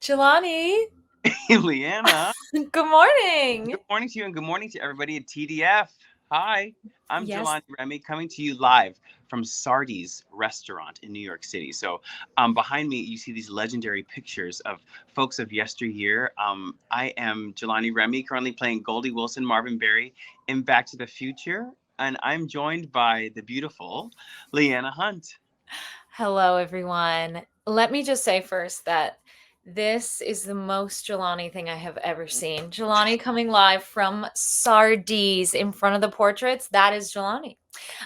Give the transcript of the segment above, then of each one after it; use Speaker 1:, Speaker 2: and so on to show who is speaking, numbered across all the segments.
Speaker 1: Jelani,
Speaker 2: Hey, Liana.
Speaker 1: good morning.
Speaker 2: Good morning to you and good morning to everybody at TDF. Hi, I'm
Speaker 1: Yes.
Speaker 2: Jelani Remy coming to you live from Sardi's restaurant in New York City. Behind me, you see these legendary pictures of folks of yesteryear. I am Jelani Remy, currently playing Goldie Wilson, Marvin Berry in Back to the Future, and I'm joined by the beautiful Liana Hunt.
Speaker 1: Hello, everyone. Let me just say first that this is the most Jelani thing I have ever seen. Jelani coming live from Sardi's in front of the portraits. That is Jelani.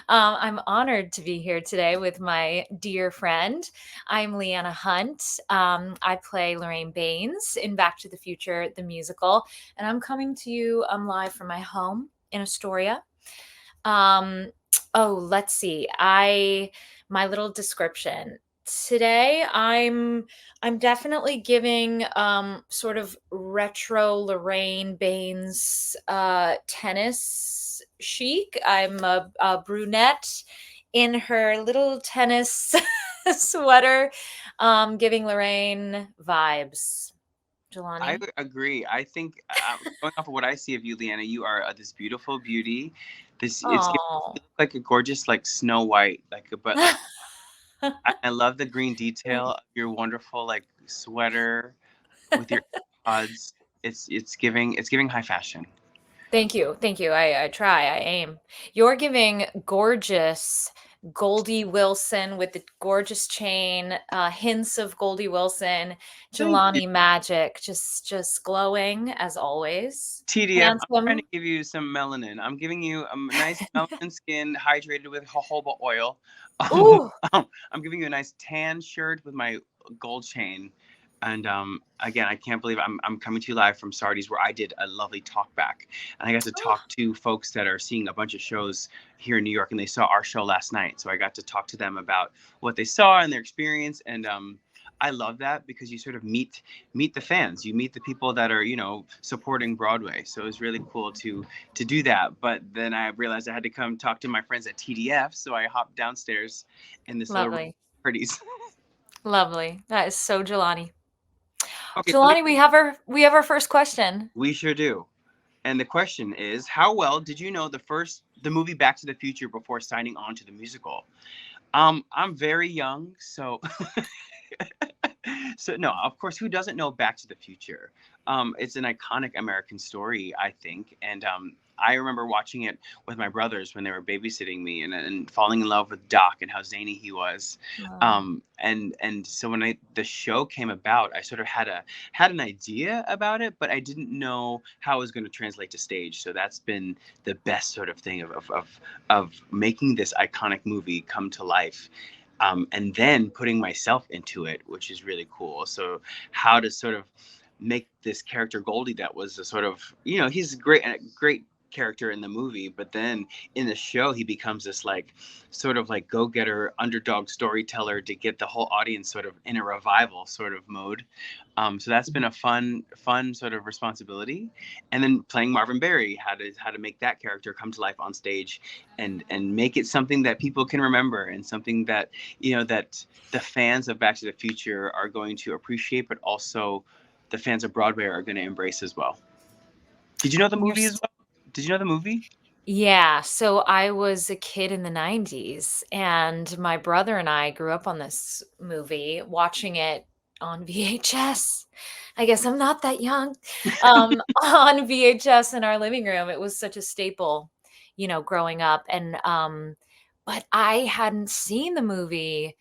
Speaker 1: I'm honored to be here today with my dear friend. I'm Liana Hunt. I play Lorraine Baines in Back to the Future, the musical, and I'm coming to you live from my home in Astoria. Um, let's see. My little description. Today I'm definitely giving sort of retro Lorraine Baines tennis chic. I'm a brunette in her little tennis sweater, giving Lorraine vibes.
Speaker 2: I
Speaker 1: Jelani.
Speaker 2: agree. I think going off of what I see of you, Leanna, you are this beautiful beauty. You
Speaker 1: Oh.
Speaker 2: look like a gorgeous like Snow White, I love the green detail of your wonderful like sweater with your pods. It's giving high fashion.
Speaker 1: Thank you. Thank you. I try. I aim. You're giving gorgeous Goldie Wilson with the gorgeous chain, hints of Goldie Wilson,
Speaker 2: Thank you.
Speaker 1: Jelani magic, just glowing as always.
Speaker 2: TDF, I'm trying to
Speaker 1: Handsome.
Speaker 2: give you some melanin. I'm giving you a nice melanin skin hydrated with jojoba oil. Um,
Speaker 1: Ooh,
Speaker 2: I'm giving you a nice tan shirt with my gold chain. And again, I can't believe I'm coming to you live from Sardi's, where I did a lovely talk back. And I got to talk to folks that are seeing a bunch of shows here in New York, and they saw our show last night. So I got to talk to them about what they saw and their experience. And I love that because you sort of meet the fans, you meet the people that are supporting Broadway. So it was really cool to do that. But then I realized I had to come talk to my friends at TDF, so I hopped downstairs in this little room
Speaker 1: lovely.
Speaker 2: of parties.
Speaker 1: Lovely. That is so Jelani.
Speaker 2: Okay,
Speaker 1: Jelani, we have our first question.
Speaker 2: we sure do. And the question is, how well did you know the movie Back to the Future before signing on to the musical? I'm very young, so so no, of course, who doesn't know Back to the Future? It's an iconic American story, I think, and I remember watching it with my brothers when they were babysitting me, and falling in love with Doc and how zany he was.
Speaker 1: Oh.
Speaker 2: And so when the show came about, I sort of had an idea about it, but I didn't know how it was going to translate to stage. So that's been the best sort of thing of making this iconic movie come to life, and then putting myself into it, which is really cool. So how to sort of make this character Goldie, that was a sort of, he's a great character in the movie, but then in the show he becomes this like sort of like go-getter underdog storyteller to get the whole audience sort of in a revival sort of mode. So that's been a fun sort of responsibility. And then playing Marvin Berry, how to make that character come to life on stage, and make it something that people can remember, and something that that the fans of Back to the Future are going to appreciate, but also the fans of Broadway are going to embrace as well. Did you know the
Speaker 1: And
Speaker 2: movie as well? Did you know the movie?
Speaker 1: Yeah, so I was a kid in the 90s, and my brother and I grew up on this movie, watching it on VHS. I guess I'm not that young. On VHS in our living room. It was such a staple, growing up. But I hadn't seen the movie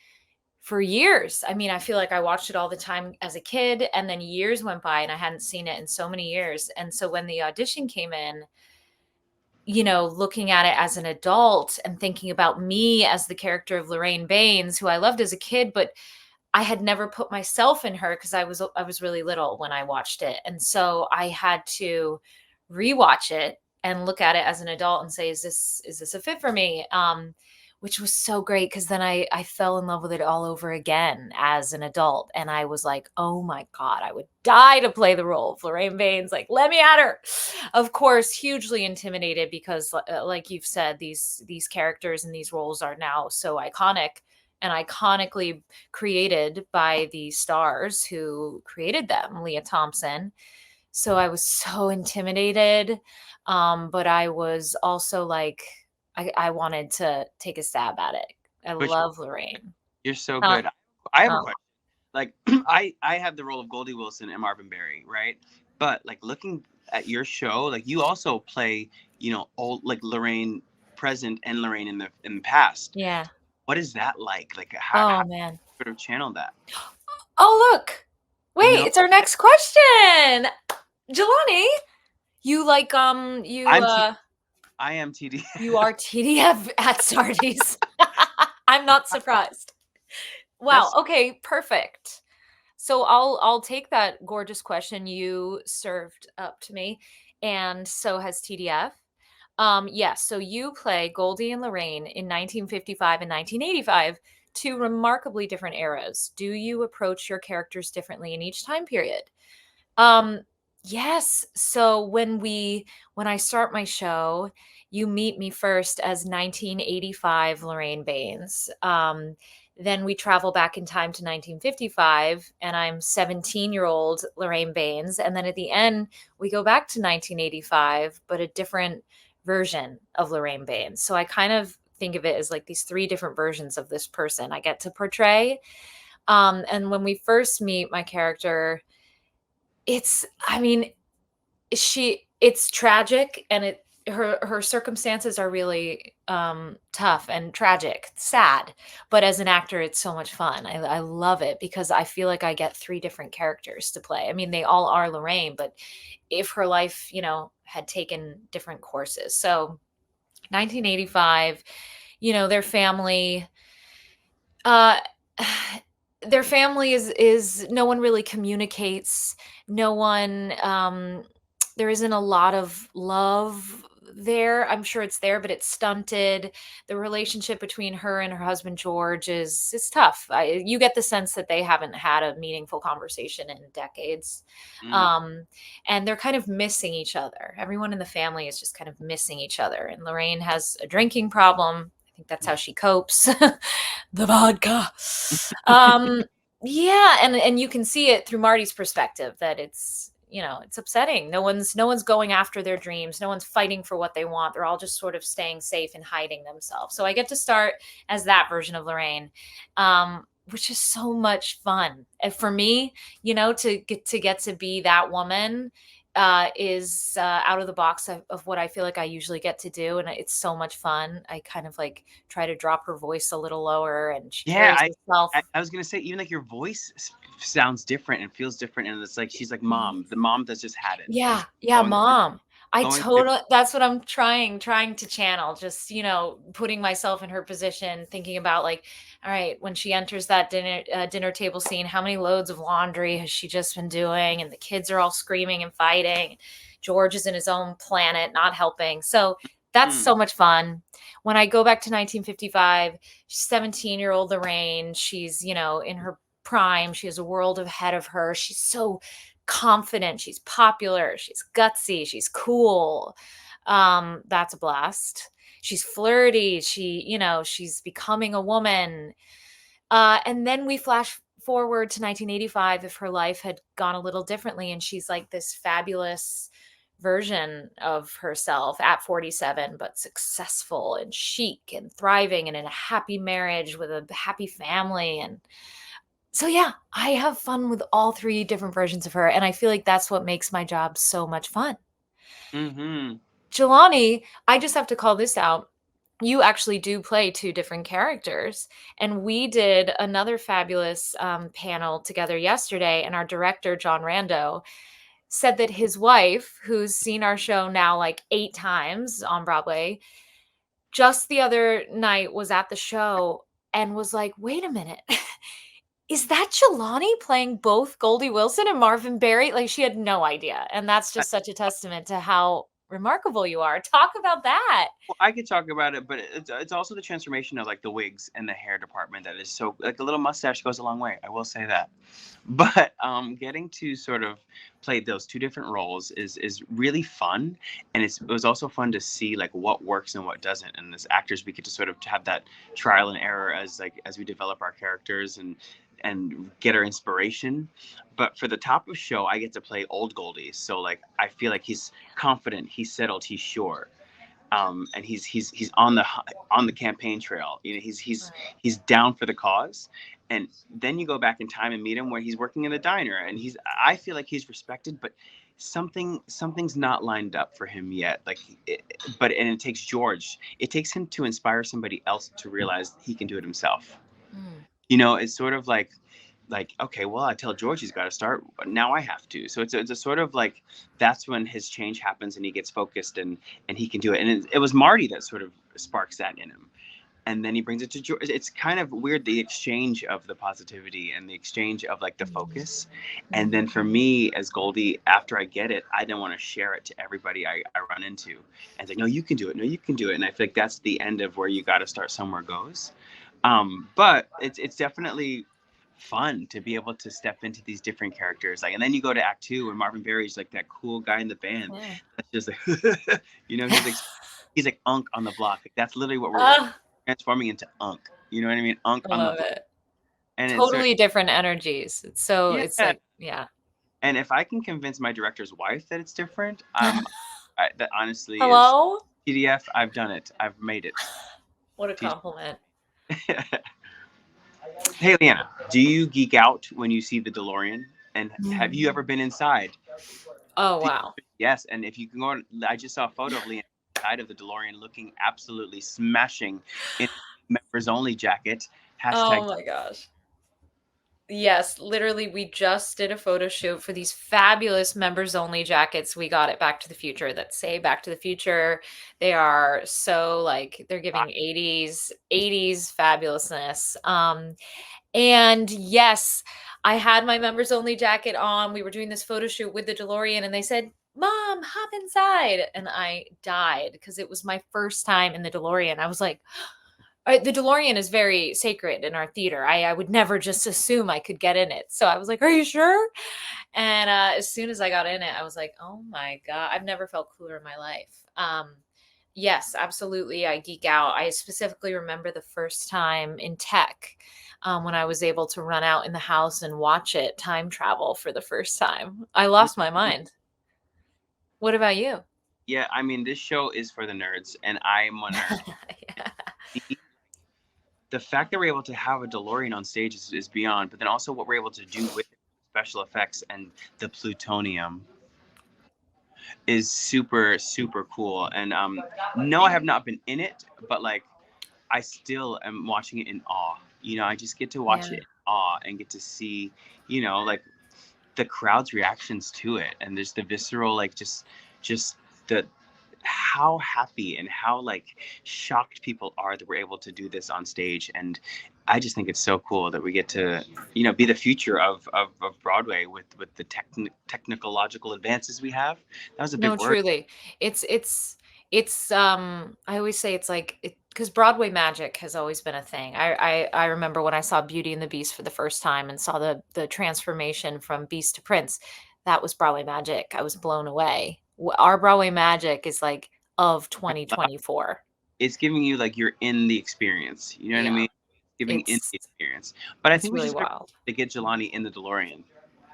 Speaker 1: for years. I mean, I feel like I watched it all the time as a kid, and then years went by and I hadn't seen it in so many years. And so when the audition came in, looking at it as an adult and thinking about me as the character of Lorraine Baines, who I loved as a kid, but I had never put myself in her because I was really little when I watched it. And so I had to rewatch it and look at it as an adult and say, is this a fit for me? Which was so great because then I fell in love with it all over again as an adult. And I was like, oh my God, I would die to play the role of Lorraine Baines. Like, let me at her. Of course, hugely intimidated because like you've said, these characters and these roles are now so iconic and iconically created by the stars who created them, Leah Thompson. So I was so intimidated, but I was also like, I wanted to take a stab at it. I
Speaker 2: Which
Speaker 1: love Lorraine.
Speaker 2: you're so
Speaker 1: Uh,
Speaker 2: good. I have a
Speaker 1: oh,
Speaker 2: question. Like I have the role of Goldie Wilson and Marvin Berry, right? But like looking at your show, like you also play, old like Lorraine present and Lorraine in the past.
Speaker 1: yeah.
Speaker 2: What is that like? Like how
Speaker 1: Oh man.
Speaker 2: sort of channel that?
Speaker 1: Oh look. Wait,
Speaker 2: No,
Speaker 1: it's our next question. Jelani, you like
Speaker 2: I'm T. I am TD.
Speaker 1: you are TDF at Sardi's. I'm not surprised. Wow.
Speaker 2: That's
Speaker 1: Okay, perfect. So I'll take that gorgeous question you served up to me, and so has TDF. Yes, so you play Goldie and Lorraine in 1955 and 1985, two remarkably different eras. Do you approach your characters differently in each time period? Um, yes. So when I start my show, you meet me first as 1985 Lorraine Baines. Then we travel back in time to 1955, and I'm 17-year-old Lorraine Baines. And then at the end, we go back to 1985, but a different version of Lorraine Baines. So I kind of think of it as like these three different versions of this person I get to portray. And when we first meet my character, I mean, it's tragic, and her circumstances are really tough and tragic, sad, but as an actor it's so much fun. I love it because I feel like I get three different characters to play. I mean, they all are Lorraine, but if her life, had taken different courses. So 1985, their family, uh their family is no one really communicates. No one, there isn't a lot of love there. I'm sure it's there, but it's stunted. The relationship between her and her husband George is tough. You get the sense that they haven't had a meaningful conversation in decades,
Speaker 2: mm,
Speaker 1: um, and they're kind of missing each other. Everyone in the family is just kind of missing each other. And Lorraine has a drinking problem. I think that's how she copes. The vodka. Um, yeah, and you can see it through Marty's perspective that it's upsetting. No one's going after their dreams. No one's fighting for what they want. They're all just sort of staying safe and hiding themselves. So I get to start as that version of Lorraine, which is so much fun. And for me, to get to be that woman is out of the box of what I feel like I usually get to do, and it's so much fun. I kind of like try to drop her voice a little lower, and she
Speaker 2: yeah.
Speaker 1: carries herself.
Speaker 2: I was gonna say even like your voice sounds different and feels different, and it's like she's like
Speaker 1: Mhm.
Speaker 2: mom, the mom that's just had it, and
Speaker 1: Yeah,
Speaker 2: she's
Speaker 1: yeah, mom. I
Speaker 2: going through.
Speaker 1: totally that's what I'm trying to channel, just, putting myself in her position, thinking about like, all right, when she enters that dinner table scene, how many loads of laundry has she just been doing? And the kids are all screaming and fighting. George is in his own planet, not helping. So that's
Speaker 2: Mm,
Speaker 1: so much fun. When I go back to 1955, 17-year-old Lorraine, she's, in her prime. She has a world ahead of her. She's so confident, she's popular, she's gutsy, she's cool. That's a blast. She's flirty, she's becoming a woman. And then we flash forward to 1985 if her life had gone a little differently, and she's like this fabulous version of herself at 47, but successful and chic and thriving and in a happy marriage with a happy family. And so yeah, I have fun with all three different versions of her, and I feel like that's what makes my job so much fun.
Speaker 2: mm-hmm.
Speaker 1: Jelani, I just have to call this out. You actually do play two different characters, and we did another fabulous panel together yesterday, and our director, John Rando, said that his wife, who's seen our show now like 8 times on Broadway, just the other night was at the show and was like, "Wait a minute. Is that Jelani playing both Goldie Wilson and Marvin Berry?" Like, she had no idea, and that's just such a testament to how remarkable you are. Talk about that.
Speaker 2: Well, I could talk about it, but it's also the transformation of like the wigs and the hair department that is so like a little mustache goes a long way. I will say that. But getting to sort of play those two different roles is really fun, and it was also fun to see like what works and what doesn't. And as actors, we get to sort of have that trial and error as we develop our characters and get our inspiration. But for the top of show, I get to play old Goldie, so like I feel like he's confident, he's settled, he's sure, and he's on the campaign trail. You know,
Speaker 1: Right.
Speaker 2: he's down for the cause. And then you go back in time and meet him where he's working in a diner, and I feel like he's respected, but something's not lined up for him yet. And it takes George. It takes him to inspire somebody else to realize he can do it himself.
Speaker 1: Mm.
Speaker 2: You know, it's sort of like okay, well, I tell George he's got to start, now I have to. So it's a sort of like that's when his change happens and he gets focused and he can do it. And it was Marty that sort of sparks that in him, and then he brings it to George. It's kind of weird, the exchange of the positivity and the exchange of like the
Speaker 1: Mhm.
Speaker 2: focus. And then
Speaker 1: Mhm.
Speaker 2: for me as Goldie, after I get it, I then want to share it to everybody I run into and say, no, you can do it, no, you can do it. And I feel like that's the end of where you got to start somewhere goes. But it's definitely fun to be able to step into these different characters. Like, and then you go to Act Two, and Marvin Berry's like that cool guy in the band.
Speaker 1: Yeah.
Speaker 2: That's just like, you know, he's like Unk on the block. Like, that's literally what we're
Speaker 1: Ah,
Speaker 2: transforming into Unk. You know what I mean? Unk
Speaker 1: I
Speaker 2: on the
Speaker 1: love
Speaker 2: block.
Speaker 1: it.
Speaker 2: And it's sort
Speaker 1: Totally different energies. It's
Speaker 2: yeah.
Speaker 1: like, yeah.
Speaker 2: And if I can convince my director's wife that it's different, that honestly is
Speaker 1: Hello?
Speaker 2: TDF. I've done it. I've made it.
Speaker 1: What a
Speaker 2: She's
Speaker 1: compliment.
Speaker 2: Hey, Liana, do you geek out when you see the DeLorean? And have you
Speaker 1: Mm.
Speaker 2: ever been inside?
Speaker 1: Oh, wow.
Speaker 2: Yes, and if you can go on, I just saw a photo of Liana inside of the DeLorean looking absolutely smashing in members only jacket.
Speaker 1: Oh
Speaker 2: Hashtag.
Speaker 1: my gosh. Yes, literally, we just did a photo shoot for these fabulous members only jackets we got at Back to the Future that say Back to the Future. They are so like they're giving 80s fabulousness. And yes, I had my members only jacket on. We were doing this photo shoot with the DeLorean and they said, "Mom, hop inside." And I died because it was my first time in the DeLorean. I was like, the DeLorean is very sacred in our theater. I would never just assume I could get in it. So I was like, "Are you sure?" And as soon as I got in it, I was like, "Oh my God, I've never felt cooler in my life." Yes, absolutely. I geek out. I specifically remember the first time in tech when I was able to run out in the house and watch it time travel for the first time. I lost my mind. What about you?
Speaker 2: Yeah, I mean, this show is for the nerds, and I'm a nerd.
Speaker 1: Yeah.
Speaker 2: The, the fact that we're able to have a DeLorean on stage is beyond, but then also what we're able to do with it, special effects and the plutonium is super super cool. And no, I have not been in it, but like I still am watching it in awe. You know, I just get to watch
Speaker 1: Yeah.
Speaker 2: it in awe and get to see, you know, like the crowd's reactions to it, and there's the visceral like just the how happy and how like shocked people are that we're able to do this on stage. And I just think it's so cool that we get to, you know, be the future of Broadway with the technological advances we have. That was a big
Speaker 1: No,
Speaker 2: word.
Speaker 1: truly. It's I always say it's like because Broadway magic has always been a thing. I remember when I saw Beauty and the Beast for the first time and saw the transformation from Beast to Prince. That was Broadway magic. I was blown away. Our Broadway magic is like of 2024.
Speaker 2: It's giving you like you're in the experience. You know what I
Speaker 1: Yeah.
Speaker 2: mean? Giving in
Speaker 1: It's
Speaker 2: the experience. But I
Speaker 1: it's
Speaker 2: think we
Speaker 1: really
Speaker 2: should start
Speaker 1: wild.
Speaker 2: to get Jelani in the DeLorean. Can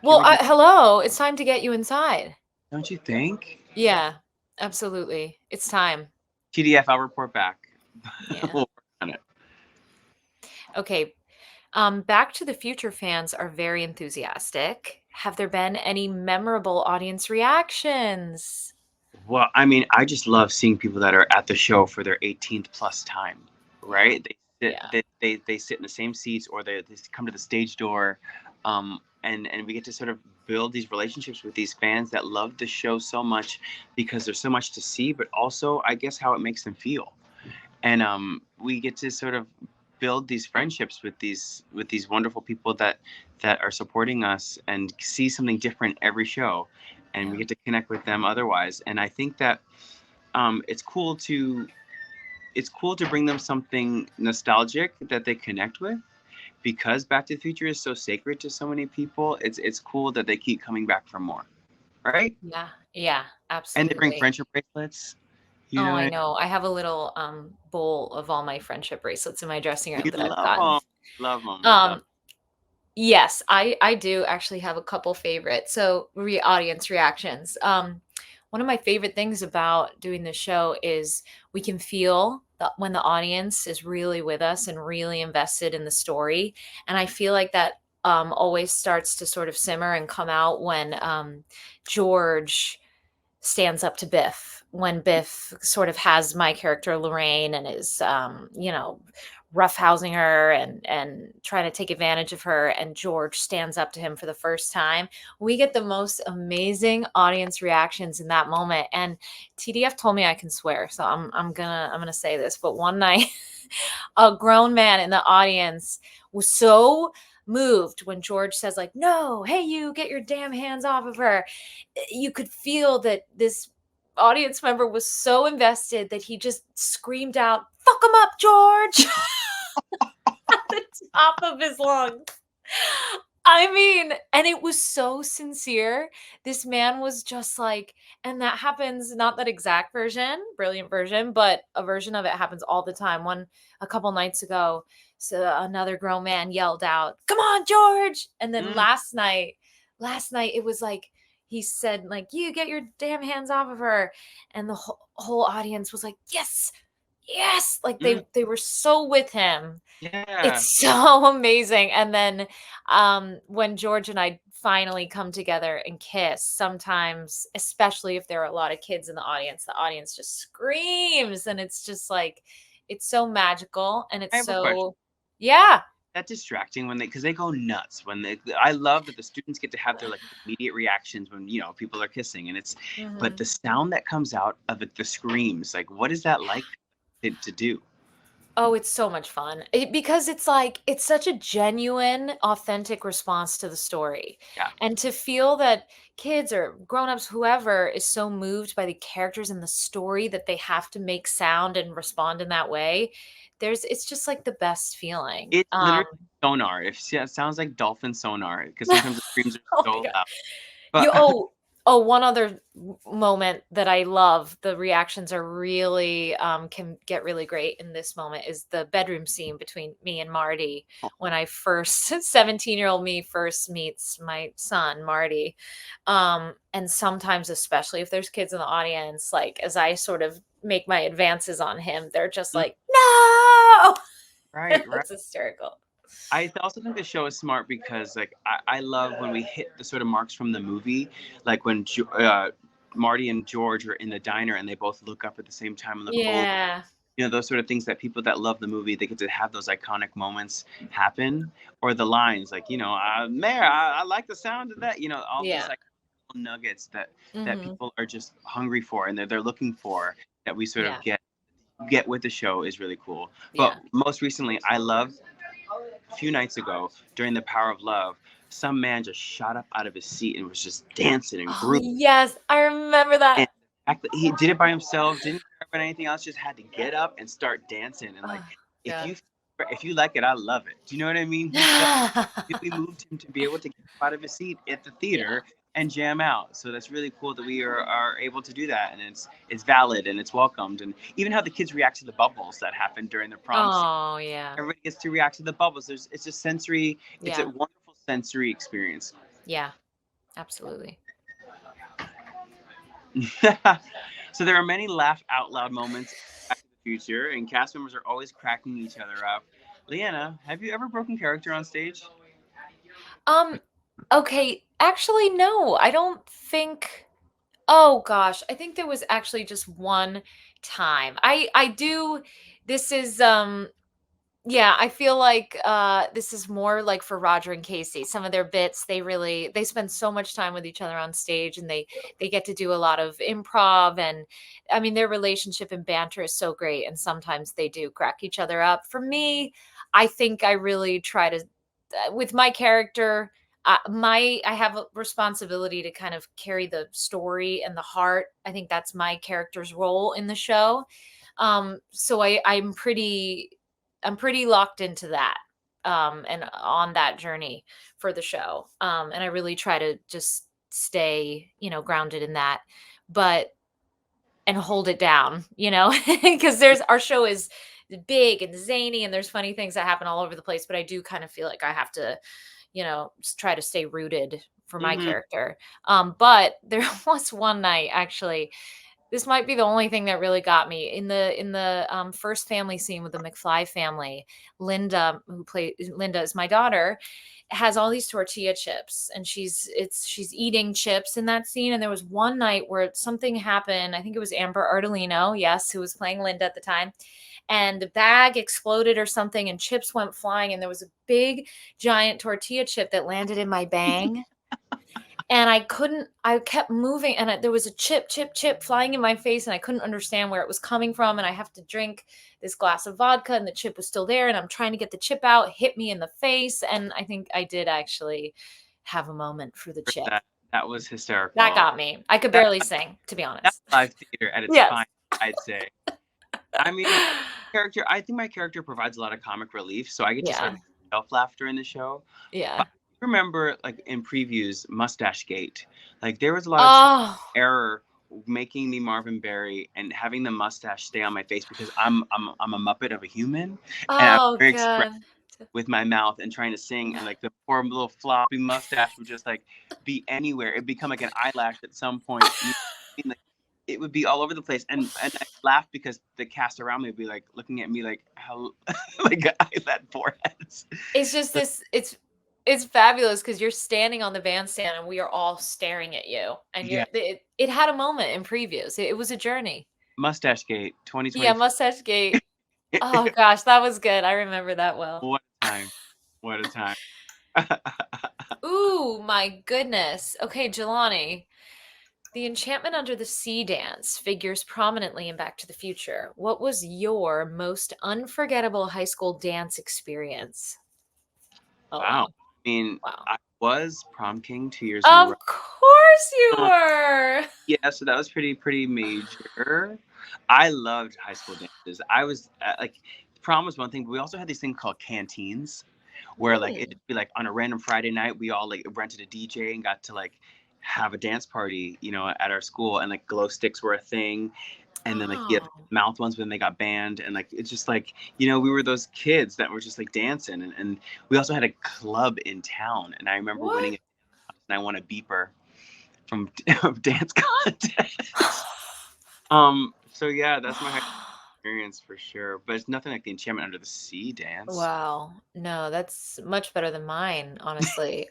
Speaker 1: Well,
Speaker 2: we do?
Speaker 1: hello, it's time to get you inside.
Speaker 2: Don't you think?
Speaker 1: Yeah, absolutely. It's time.
Speaker 2: TDF, I'll report back.
Speaker 1: Yeah.
Speaker 2: We'll work on it.
Speaker 1: Okay. Back to the Future fans are very enthusiastic. Have there been any memorable audience reactions?
Speaker 2: Well, I mean, I just love seeing people that are at the show for their 18th plus time,
Speaker 1: Yeah.
Speaker 2: right?
Speaker 1: Yeah.
Speaker 2: They sit in the same seats, or they come to the stage door, and we get to sort of build these relationships with these fans that love the show so much because there's so much to see, but also I guess how it makes them feel. And we get to sort of build these friendships with these wonderful people that are supporting us and see something different every show. and we
Speaker 1: Yeah.
Speaker 2: get to connect with them otherwise. And I think that it's cool to bring them something nostalgic that they connect with, because Back to the Future is so sacred to so many people. It's cool that they keep coming back for more, right?
Speaker 1: Yeah. Yeah,
Speaker 2: And they bring
Speaker 1: absolutely.
Speaker 2: friendship bracelets. You
Speaker 1: Oh,
Speaker 2: know what
Speaker 1: I
Speaker 2: I
Speaker 1: know. I have a little, bowl of all my friendship bracelets in my dressing room
Speaker 2: We
Speaker 1: that I've
Speaker 2: love
Speaker 1: gotten.
Speaker 2: them, love them, love.
Speaker 1: Um, yes, I do actually have a couple favorites. So, audience reactions. One of my favorite things about doing the show is we can feel that when the audience is really with us and really invested in the story, and I feel like that, always starts to sort of simmer and come out when, George stands up to Biff, when Biff sort of has my character Lorraine and is, roughhousing her and trying to take advantage of her, and George stands up to him for the first time. We get the most amazing audience reactions in that moment. And TDF told me I can swear, so I'm gonna say this. But one night, a grown man in the audience was so moved when George says, like, no, hey, you get your damn hands off of her. You could feel that this audience member was so invested that he just screamed out, fuck him up, George, at the top of his lungs. I mean, and it was so sincere. This man was just like, and that happens, not that exact version, brilliant version, but a version of it happens all the time. One a couple nights ago, so another grown man yelled out, "Come on, George!" And then
Speaker 2: Mm,
Speaker 1: last night it was like he said, like, "You get your damn hands off of her," and the whole audience was like, "Yes, yes!" Like
Speaker 2: mm,
Speaker 1: they were so with him.
Speaker 2: yeah.
Speaker 1: It's so amazing, and then, when George and I finally come together and kiss, sometimes, especially if there are a lot of kids in the audience just screams, and it's just like it's so magical, and
Speaker 2: I
Speaker 1: it's
Speaker 2: have a question.
Speaker 1: so yeah.
Speaker 2: That distracting when they, because they go nuts when they, I love that the students get to have their like immediate reactions when people are kissing, and it's, but
Speaker 1: Mhm.
Speaker 2: the sound that comes out of it, the screams, like what is that like to do?
Speaker 1: Oh, it's so much fun. Because it's like it's such a genuine, authentic response to the story.
Speaker 2: Yeah,
Speaker 1: And to feel that kids or grown-ups, whoever is so moved by the characters in the story that they have to make sound and respond in that way, it's just like the best feeling.
Speaker 2: it's literally sonar. If yeah, it sounds like dolphin sonar, because sometimes the screams are
Speaker 1: Oh my
Speaker 2: so
Speaker 1: god.
Speaker 2: loud.
Speaker 1: You
Speaker 2: But
Speaker 1: one other moment that I love, the reactions are really, can get really great in this moment, is the bedroom scene between me and Marty when I first 17-year-old me first meets my son, Marty. And sometimes, especially if there's kids in the audience, like, as I sort of make my advances on him, they're just like, "No!"
Speaker 2: right, right.
Speaker 1: It's hysterical.
Speaker 2: I also think the show is smart because like I love when we hit the sort of marks from the movie, like when Marty and George are in the diner and they both look up at the same time and look over.
Speaker 1: Yeah.
Speaker 2: Those sort of things that people that love the movie, they get to have those iconic moments happen, or the lines like Mayor, I like the sound of that. All these
Speaker 1: Yeah.
Speaker 2: like nuggets that
Speaker 1: Mhm.
Speaker 2: people are just hungry for and they're looking for, that we sort of
Speaker 1: Yeah.
Speaker 2: get with the show is really cool. But
Speaker 1: Yeah.
Speaker 2: most recently, I love a few nights ago during the Power of Love, some man just shot up out of his seat and was just dancing and
Speaker 1: Oh,
Speaker 2: grooving.
Speaker 1: yes, I remember
Speaker 2: And
Speaker 1: that.
Speaker 2: the fact that he did it by himself, didn't care about anything else, just had to get up and start dancing. And like,
Speaker 1: Oh,
Speaker 2: if
Speaker 1: God.
Speaker 2: you if you like it, I love it. Do you know what I mean? He felt really moved him to be able to get up out of his seat at the
Speaker 1: Yeah.
Speaker 2: theater and jam out. So that's really cool that we are able to do that, and it's valid and it's welcomed. And even how the kids react to the bubbles that happen during the prom scene,
Speaker 1: Oh, yeah.
Speaker 2: everybody gets to react to the bubbles. It's a sensory, it's a
Speaker 1: Yeah.
Speaker 2: wonderful sensory experience.
Speaker 1: Yeah, absolutely.
Speaker 2: So there are many laugh out loud moments in Back to the Future, and cast members are always cracking each other up. Leanna, have you ever broken character on stage?
Speaker 1: Um, okay, actually, no, I don't think. Oh gosh, I think there was actually just one time. I do this is, yeah, I feel like, this is more like for Roger and Casey. Some of their bits, they spend so much time with each other on stage, and they get to do a lot of improv, and I mean, their relationship and banter is so great, and sometimes they do crack each other up. For me, I think I really try to with my character, I have a responsibility to kind of carry the story and the heart. I think that's my character's role in the show. So I'm pretty locked into that, and on that journey for the show. And I really try to just stay, grounded in that, but and hold it down, because there's our show is big and zany and there's funny things that happen all over the place, but I do kind of feel like I have to, try to stay rooted for my
Speaker 2: Hmm.
Speaker 1: character. But there was one night actually, this might be the only thing that really got me in the first family scene with the McFly family. Linda is my daughter, has all these tortilla chips, and she's eating chips in that scene. And there was one night where something happened. I think it was Amber Ardolino, yes, who was playing Linda at the time, and the bag exploded or something, and chips went flying, and there was a big giant tortilla chip that landed in my bang, and I kept moving, and there was a chip flying in my face, and I couldn't understand where it was coming from, and I have to drink this glass of vodka, and the chip was still there, and I'm trying to get the chip out, hit me in the face, and I think I did actually have a moment for the chip.
Speaker 2: That was
Speaker 1: That
Speaker 2: hysterical.
Speaker 1: got me. I could
Speaker 2: That
Speaker 1: barely sing, to be
Speaker 2: that's
Speaker 1: honest.
Speaker 2: live theater at its
Speaker 1: Yes.
Speaker 2: finest, I'd say. I mean, I think my character provides a lot of comic relief, so I get to sort
Speaker 1: Yeah.
Speaker 2: of self laughter in the show.
Speaker 1: Yeah.
Speaker 2: But I remember, like in previews, Mustache Gate, like there was a lot of
Speaker 1: Oh.
Speaker 2: error making me Marvin Berry and having the mustache stay on my face because I'm a Muppet of a human, and I'm
Speaker 1: Oh,
Speaker 2: very expressive
Speaker 1: God.
Speaker 2: with my mouth and trying to sing, and like the poor little floppy mustache would just like be anywhere. It'd become like an eyelash at some point. You know what I mean? Like it would be all over the place, and I laugh because the cast around me would be like looking at me like how like I had foreheads.
Speaker 1: It's just
Speaker 2: So,
Speaker 1: this it's fabulous because 'cause you're standing on the bandstand and we are all staring at you, and
Speaker 2: yeah,
Speaker 1: it had a moment in previews. It was a journey.
Speaker 2: Mustache Gate
Speaker 1: Yeah,
Speaker 2: 2024.
Speaker 1: Mustache Gate. Oh gosh, that was good. I remember that well.
Speaker 2: What a time! What a time!
Speaker 1: Ooh, my goodness. Okay, Jelani. The Enchantment Under the Sea dance figures prominently in Back to the Future. What was your most unforgettable high school dance experience? Oh,
Speaker 2: Wow.
Speaker 1: wow.
Speaker 2: I mean,
Speaker 1: Wow.
Speaker 2: I was prom king 2 years in a row.
Speaker 1: Of course you were.
Speaker 2: Yeah, so that was pretty major. I loved high school dances. I was like, prom was one thing, but we also had these things called canteens, where like it'd
Speaker 1: Mm.
Speaker 2: be like on a random Friday night, we all like rented a DJ and got to like have a dance party, at our school, and like glow sticks were a thing, and then like the
Speaker 1: Oh,
Speaker 2: mouth ones when they got banned, and like it's just like we were those kids that were just like dancing, and we also had a club in town, and I remember winning
Speaker 1: what?
Speaker 2: it, and I won a beeper from dance contest. So yeah, that's my high experience for sure. But it's nothing like the Enchantment Under the Sea dance.
Speaker 1: Wow. No, that's much better than mine, honestly.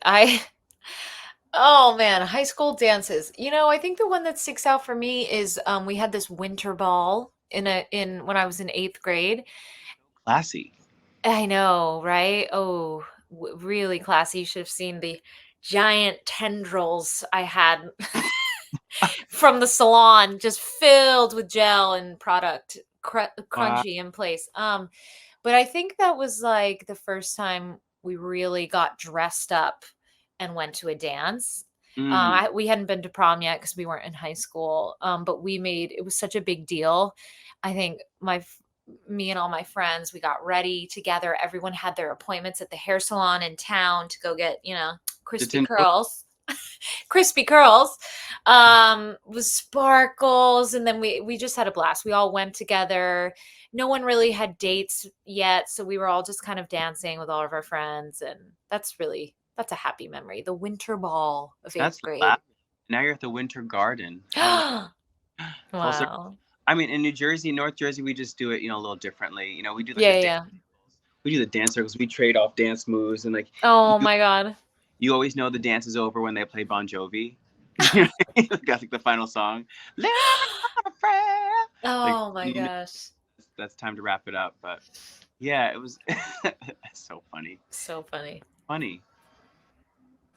Speaker 1: Oh man, high school dances. I think the one that sticks out for me is we had this winter ball in when I was in 8th grade.
Speaker 2: Classy.
Speaker 1: I know, right? Oh, really classy. You should have seen the giant tendrils I had from the salon, just filled with gel and product,
Speaker 2: Wow.
Speaker 1: crunchy in place. But I think that was like the first time we really got dressed up and went to a dance.
Speaker 2: Mm.
Speaker 1: We hadn't been to prom yet because we weren't in high school. But we made it was such a big deal. I think me and all my friends, we got ready together. Everyone had their appointments at the hair salon in town to go get,
Speaker 2: The
Speaker 1: crispy
Speaker 2: Tindle.
Speaker 1: curls, crispy curls, with sparkles. And then we just had a blast. We all went together. No one really had dates yet, so we were all just kind of dancing with all of our friends, and that's a happy memory. The winter ball of 8th
Speaker 2: That's
Speaker 1: grade.
Speaker 2: lavish. Now you're at the Winter Garden. How full circle.
Speaker 1: Wow.
Speaker 2: I mean, in New Jersey, North Jersey, we just do it, a little differently. We do like
Speaker 1: Yeah,
Speaker 2: the
Speaker 1: yeah,
Speaker 2: dance.
Speaker 1: yeah.
Speaker 2: We do the dance circles. We trade off dance moves, and like
Speaker 1: Oh
Speaker 2: you,
Speaker 1: my god.
Speaker 2: you always know the dance is over when they play Bon Jovi. Got like the final song. Living on a prayer. Like
Speaker 1: Oh my
Speaker 2: you know
Speaker 1: gosh.
Speaker 2: that's time to wrap it up. But yeah, it was so funny.
Speaker 1: So funny.
Speaker 2: Funny.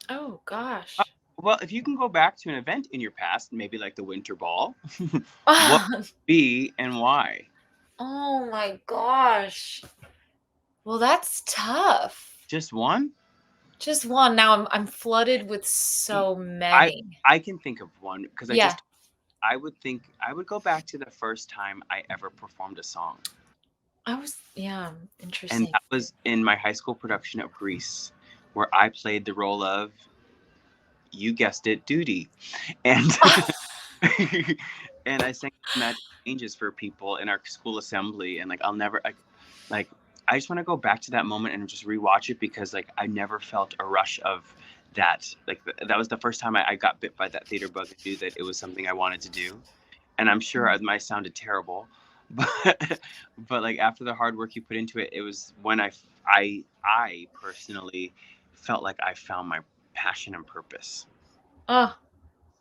Speaker 1: Oh
Speaker 2: Uh,
Speaker 1: gosh.
Speaker 2: well, if you can go back to an event in your past, maybe like the Winter Ball, what would it be and why?
Speaker 1: Oh my gosh. Well, that's tough.
Speaker 2: Just one?
Speaker 1: Just one. Now I'm flooded with
Speaker 2: E-
Speaker 1: so
Speaker 2: I
Speaker 1: many.
Speaker 2: I can think of one because
Speaker 1: Yeah.
Speaker 2: I would go back to the first time I ever performed a song.
Speaker 1: Yeah,
Speaker 2: And
Speaker 1: interesting.
Speaker 2: that was in my high school production of Grease, where I played the role of, you guessed it, Duty. And and I sang Magic Changes for people in our school assembly. And like, I'll never, like, I just want to go back to that moment and just rewatch it because like I never felt a rush of that. Like that was the first time I got bit by that theater bug and knew that it was something I wanted to do. And I'm sure
Speaker 1: Mm.
Speaker 2: it might sounded terrible, but like after the hard work you put into it, it was when I personally felt like I found my passion and purpose.
Speaker 1: Oh,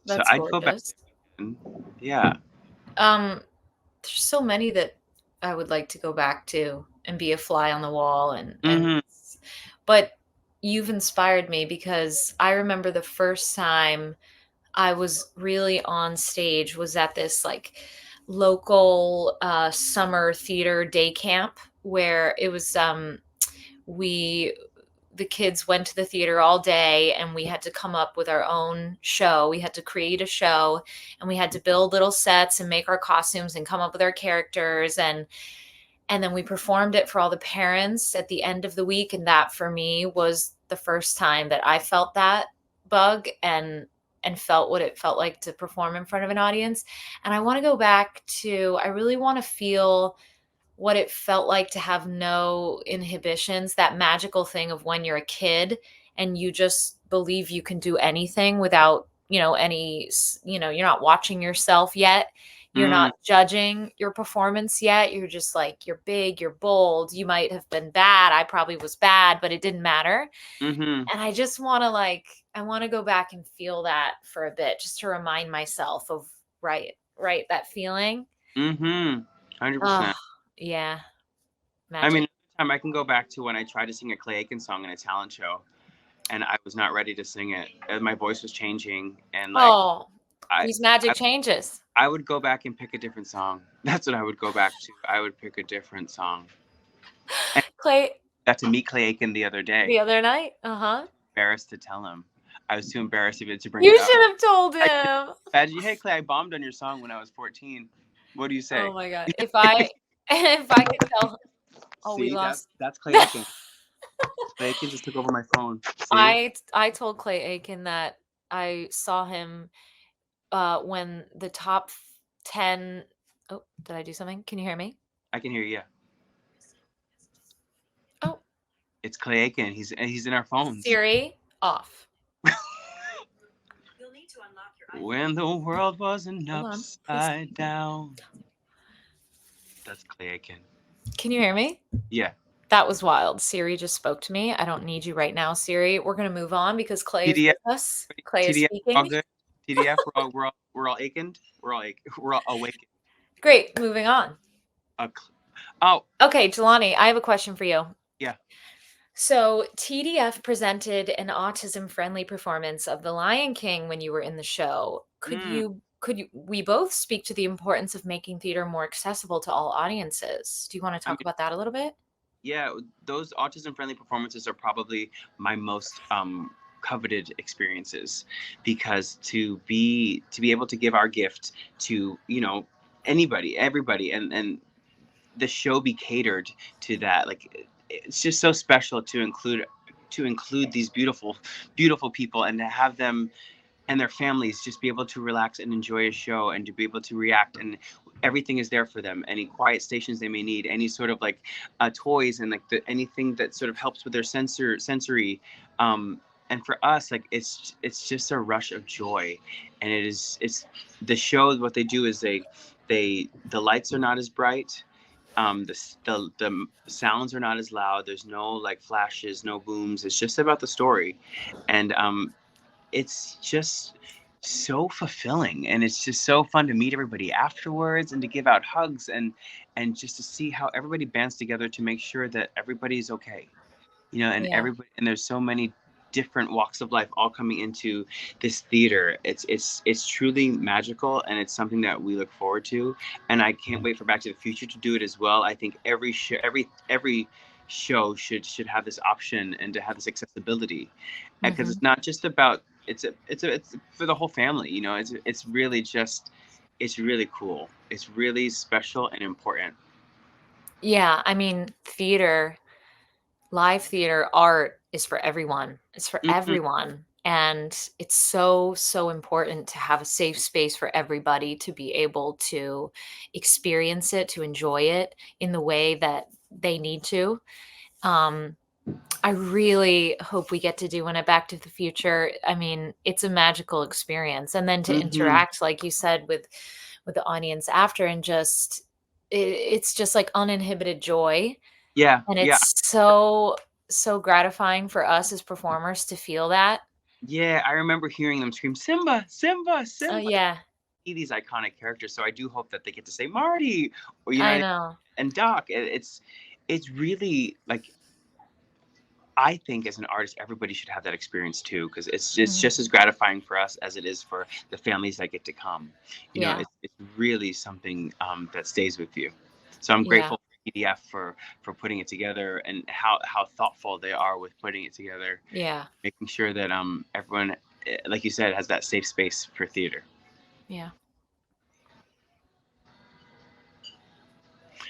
Speaker 2: So
Speaker 1: that's
Speaker 2: I'd go back
Speaker 1: gorgeous.
Speaker 2: there again. Yeah.
Speaker 1: Um, there's so many that I would like to go back to and be a fly on the wall
Speaker 2: Hmm.
Speaker 1: but you've inspired me because I remember the first time I was really on stage was at this like local summer theater day camp where it was we the kids went to the theater all day and we had to come up with our own show. We had to create a show and we had to build little sets and make our costumes and come up with our characters and then we performed it for all the parents at the end of the week and that for me was the first time that I felt that bug and felt what it felt like to perform in front of an audience. And I want to go back to I really want to feel what it felt like to have no inhibitions, that magical thing of when you're a kid and you just believe you can do anything without, you're not watching yourself yet. You're not judging your performance yet. You're just like, you're big, you're bold. You might have been bad. I probably was bad, but it didn't matter.
Speaker 2: Mm-hmm.
Speaker 1: And I just want to I want to go back and feel that for a bit just to remind myself of, right, that feeling.
Speaker 2: Mm-hmm.
Speaker 1: Oh,
Speaker 2: 100%.
Speaker 1: yeah,
Speaker 2: I
Speaker 1: magic.
Speaker 2: mean, time I can go back to when I tried to sing a Clay Aiken song in a talent show, and I was not ready to sing it. And my voice was changing, and like
Speaker 1: Oh,
Speaker 2: I,
Speaker 1: these magic
Speaker 2: I,
Speaker 1: changes.
Speaker 2: I would go back and pick a different song. That's what I would go back to. I would pick a different song. And
Speaker 1: Clay,
Speaker 2: I got to meet Clay Aiken the other
Speaker 1: the
Speaker 2: day.
Speaker 1: other night? Uh-huh.
Speaker 2: Embarrassed to tell him. I was too embarrassed even to bring it
Speaker 1: You
Speaker 2: up.
Speaker 1: should have told
Speaker 2: I
Speaker 1: him.
Speaker 2: hey Clay, I bombed on your song when I was 14. What do you say?
Speaker 1: Oh my god. If I if I could tell oh, we
Speaker 2: See,
Speaker 1: lost.
Speaker 2: that's Clay Aiken. Clay Aiken just took over my phone. See?
Speaker 1: I told Clay Aiken that I saw him when the top 10 Oh, did I do something? Can you hear me?
Speaker 2: I can hear you.
Speaker 1: Oh,
Speaker 2: It's Clay Aiken. He's in our phones.
Speaker 1: Siri off.
Speaker 2: When the world wasn't
Speaker 1: Hold on, please.
Speaker 2: upside down. That's Clay Aiken.
Speaker 1: Can you hear me?
Speaker 2: Yeah.
Speaker 1: That was wild. Siri just spoke to me. I don't need you right now, Siri. We're gonna move on because Clay is
Speaker 2: TDF,
Speaker 1: with us. Clay is
Speaker 2: TDF, all
Speaker 1: speaking.
Speaker 2: good. TDF, we're all awakened. We're all awakened.
Speaker 1: Great, moving on.
Speaker 2: Oh,
Speaker 1: Okay, Jelani, I have a question for you.
Speaker 2: yeah.
Speaker 1: So, TDF presented an autism-friendly performance of The Lion King when you were in the show.
Speaker 2: Mm,
Speaker 1: We both speak to the importance of making theater more accessible to all audiences. Do you want to
Speaker 2: I
Speaker 1: talk
Speaker 2: mean,
Speaker 1: about that a little bit?
Speaker 2: yeah, those autism-friendly performances are probably my most coveted experiences because to be able to give our gift to anybody, everybody, and the show be catered to that. Like it's just so special to include these beautiful people and to have them and their families just be able to relax and enjoy a show and to be able to react, and everything is there for them, any quiet stations they may need, any sort of like toys and like anything that sort of helps with their sensory and for us, like it's just a rush of joy. And it's the show. What they do is the lights are not as bright, the sounds are not as loud, there's no like flashes, no booms, it's just about the story. And it's just so fulfilling, and it's just so fun to meet everybody afterwards and to give out hugs and just to see how everybody bands together to make sure that everybody's okay, and
Speaker 1: Yeah.
Speaker 2: everybody, and there's so many different walks of life all coming into this theater. It's truly magical, and it's something that we look forward to, and I can't wait for Back to the Future to do it as well. I think every show should have this option and to have this accessibility, because
Speaker 1: Hmm.
Speaker 2: it's not just about it's for the whole family. It's really just it's really cool. It's really special and important.
Speaker 1: Yeah, I mean, theater, live theater, art is for everyone. It's for
Speaker 2: Hmm.
Speaker 1: everyone. And it's so, so important to have a safe space for everybody to be able to experience it, to enjoy it in the way that they need to. Um, I really hope we get to do one at Back to the Future. I mean, it's a magical experience. And then to
Speaker 2: Hmm.
Speaker 1: interact, like you said, with the audience after, and just it's just like uninhibited joy.
Speaker 2: Yeah,
Speaker 1: And
Speaker 2: yeah,
Speaker 1: it's so, so gratifying for us as performers to feel that.
Speaker 2: yeah. I remember hearing them scream, "Simba, Simba,
Speaker 1: Oh,
Speaker 2: Simba!"
Speaker 1: yeah,
Speaker 2: See these iconic characters, so I do hope that they get to say Marty, or
Speaker 1: I know.
Speaker 2: and Doc. It's really like, I think as an artist, everybody should have that experience too, because it's
Speaker 1: Mhm.
Speaker 2: just as gratifying for us as it is for the families that get to come.
Speaker 1: Yeah,
Speaker 2: It's really something that stays with you. So I'm
Speaker 1: yeah,
Speaker 2: grateful for TDF for putting it together, and how thoughtful they are with putting it together,
Speaker 1: yeah,
Speaker 2: making sure that everyone, like you said, has that safe space for theater.
Speaker 1: yeah.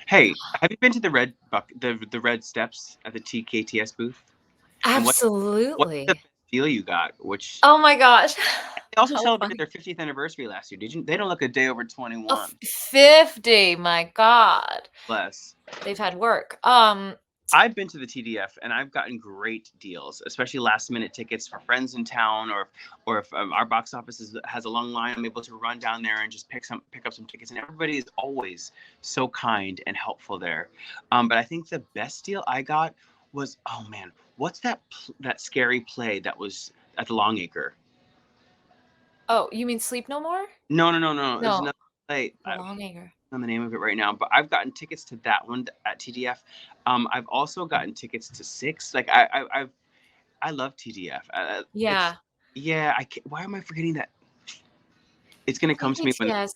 Speaker 2: Hey, have you been to the red steps at the TKTS booth? And what's the
Speaker 1: Absolutely.
Speaker 2: best deal you got? Which
Speaker 1: Oh my gosh.
Speaker 2: they also
Speaker 1: How
Speaker 2: celebrated
Speaker 1: funny.
Speaker 2: their 50th anniversary last year. Did you? They don't look a day over
Speaker 1: Oh,
Speaker 2: 21.
Speaker 1: 50, my God.
Speaker 2: Bless.
Speaker 1: They've had work.
Speaker 2: I've been to the TDF and I've gotten great deals, especially last minute tickets for friends in town, or if our box office has a long line, I'm able to run down there and just pick up some tickets. And everybody is always so kind and helpful there. But I think the best deal I got was, oh man, what's that scary play that was at the Longacre?
Speaker 1: Oh, you mean Sleep No More?
Speaker 2: No, no, no, no. There's
Speaker 1: No,
Speaker 2: another play.
Speaker 1: The Longacre.
Speaker 2: On the name of it right now, but I've gotten tickets to that one at TDF. I've also gotten tickets to Six. Like I love TDF. It's
Speaker 1: Yeah.
Speaker 2: yeah. Why am I forgetting that? It's gonna come to me when.
Speaker 1: TKTS.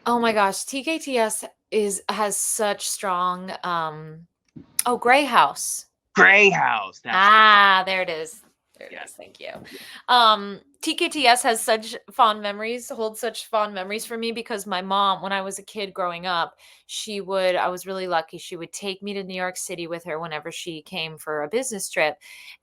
Speaker 1: Oh my gosh, TKTS has such strong, oh, Grey House.
Speaker 2: Grey House. That's the
Speaker 1: Ah, there it is. There it
Speaker 2: yeah.
Speaker 1: is. Thank you. TKTS has such fond memories, holds such fond memories for me because my mom, when I was a kid growing up, I was really lucky. She would take me to New York City with her whenever she came for a business trip.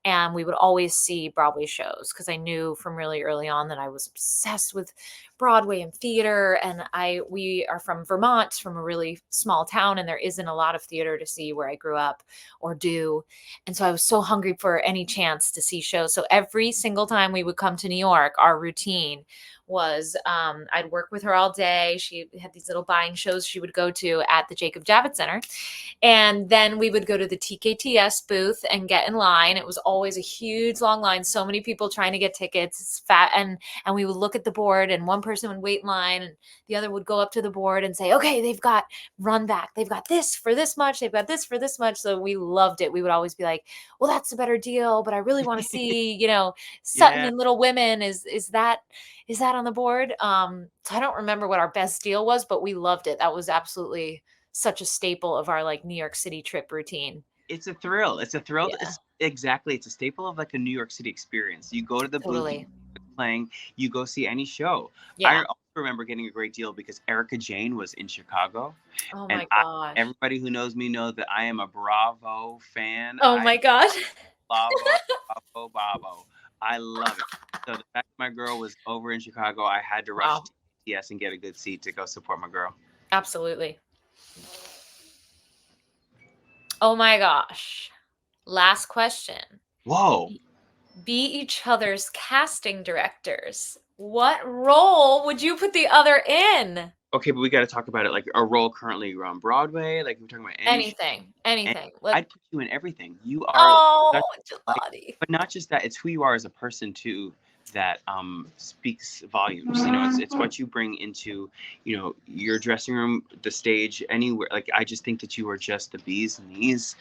Speaker 1: And we would always see Broadway shows because I knew from really early on that I was obsessed with Broadway and theater. And we are from Vermont, from a really small town, and there isn't a lot of theater to see where I grew up or do. And so I was so hungry for any chance to see shows. So every single time we would come to New York, our routine was I'd work with her all day. She had these little buying shows she would go to at the Jacob Javits Center. And then we would go to the TKTS booth and get in line. It was always a huge long line, so many people trying to get tickets. It's fat, and we would look at the board, and one person would wait in line and the other would go up to the board and say, "Okay, they've got run back. They've got this for this much. They've got this for this much." So we loved it. We would always be like, "Well, that's a better deal, but I really want to see, Sutton
Speaker 2: Yeah.
Speaker 1: and Little Women. Is that on the board?" So I don't remember what our best deal was, but we loved it. That was absolutely such a staple of our like New York City trip routine.
Speaker 2: It's a thrill. It's a thrill.
Speaker 1: Yeah,
Speaker 2: It's a staple of like a New York City experience. You go to the booth, you
Speaker 1: totally.
Speaker 2: know it's playing, you go see any show. I
Speaker 1: Yeah.
Speaker 2: also remember getting a great deal because Erica Jane was in Chicago,
Speaker 1: Oh
Speaker 2: and
Speaker 1: my gosh.
Speaker 2: everybody who knows me know that I am a Bravo fan.
Speaker 1: Oh my gosh.
Speaker 2: Bravo, Bravo, Bravo. I love it. So the fact that my girl was over in Chicago, I had to rush
Speaker 1: Wow.
Speaker 2: to TS and get a good seat to go support my girl.
Speaker 1: Absolutely. Oh my gosh. Last question.
Speaker 2: Whoa.
Speaker 1: Be each other's casting directors. What role would you put the other in?
Speaker 2: Okay, but we got to talk about it like a role currently on Broadway. Like we're talking about any show.
Speaker 1: Anything.
Speaker 2: And
Speaker 1: Anything. Let
Speaker 2: I'd put you in everything. You are such,
Speaker 1: Oh,
Speaker 2: like,
Speaker 1: Jelani.
Speaker 2: but not just that. It's who you are as a person too that speaks volumes. It's what you bring into your dressing room, the stage, anywhere. Like I just think that you are just the bee's knees.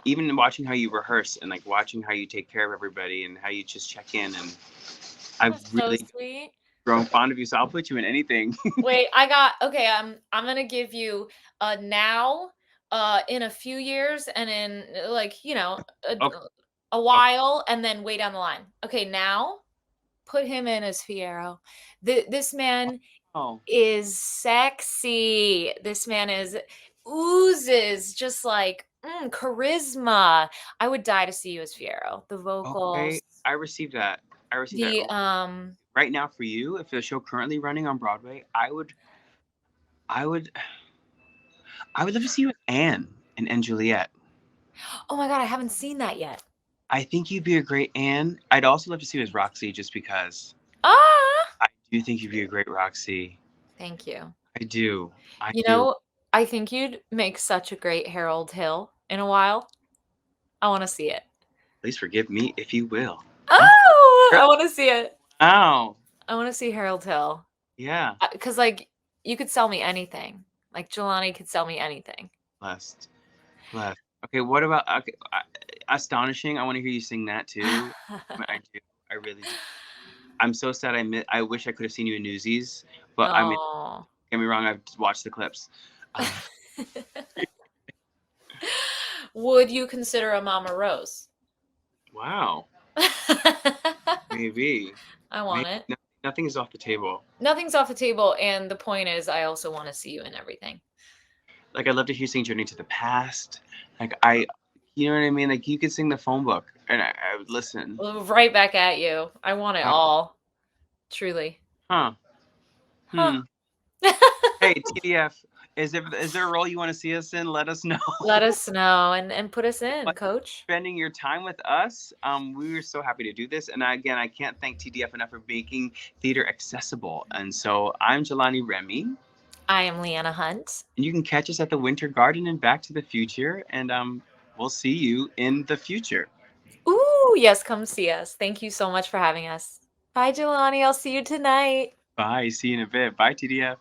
Speaker 2: Even watching how you rehearse and like watching how you take care of everybody and how you just check in, and I've
Speaker 1: That's so
Speaker 2: really
Speaker 1: sweet.
Speaker 2: grown fond of you. So I'll put you in anything.
Speaker 1: Wait, okay, I'm gonna give you a now in a few years and in, like,
Speaker 2: Okay.
Speaker 1: a
Speaker 2: Okay.
Speaker 1: while and then way down the line. Okay, now put him in as Fiero. This man
Speaker 2: Oh,
Speaker 1: is sexy. This man is oozes just like, charisma. I would die to see you as Fiero. The
Speaker 2: okay.
Speaker 1: vocals,
Speaker 2: I received that. I received that.
Speaker 1: the,
Speaker 2: Right now, for you, if the show currently running on Broadway, I would, I would love to see you with Anne and Juliet.
Speaker 1: oh my god, I haven't seen that yet.
Speaker 2: I think you'd be a great Anne. I'd also love to see you as Roxy, just because
Speaker 1: Ah!
Speaker 2: I do think you'd be a great Roxy.
Speaker 1: Thank you.
Speaker 2: I do. I
Speaker 1: You
Speaker 2: do.
Speaker 1: know, I think you'd make such a great Harold Hill in a while. I wanna see it.
Speaker 2: Please forgive me if you will. Huh?
Speaker 1: Oh!
Speaker 2: Sure.
Speaker 1: I wanna see it.
Speaker 2: Wow.
Speaker 1: I wanna see Harold Hill.
Speaker 2: Yeah.
Speaker 1: 'Cause, like, you could sell me anything. Like, Jelani could sell me anything.
Speaker 2: Blessed. Blessed. Okay, what about okay, Astonishing? I want to hear you sing that too. I do. I really do. I'm so sad I wish I could have seen you in Newsies, but I mean,
Speaker 1: Oh.
Speaker 2: get me wrong, I've watched the clips. Um,
Speaker 1: Would you consider a Mama Rose?
Speaker 2: wow. Maybe.
Speaker 1: I want
Speaker 2: Maybe.
Speaker 1: it.
Speaker 2: No, nothing is off the table.
Speaker 1: Nothing's off the table, and the point is I also wanna see you in everything.
Speaker 2: Like, I'd love to hear you sing Journey to the Past. Like, you know what I mean? Like, you could sing the phone book, and I would listen.
Speaker 1: Right back at you. I want it
Speaker 2: Uh,
Speaker 1: all. Truly.
Speaker 2: huh.
Speaker 1: Huh.
Speaker 2: Hmm. Hey, TDF, is there a role you want to see us in? Let us know.
Speaker 1: Let us know and put us in,
Speaker 2: But
Speaker 1: coach.
Speaker 2: spending your time with us, we were so happy to do this. And again, I can't thank TDF enough for making theater accessible. And so I'm Jelani Remy, and
Speaker 1: I am Liana Hunt.
Speaker 2: you can catch us at the Winter Garden and Back to the Future. And we'll see you in the future.
Speaker 1: Ooh, yes, come see us. Thank you so much for having us. Bye, Jelani. I'll see you tonight.
Speaker 2: Bye. See you in a bit. Bye, TDF.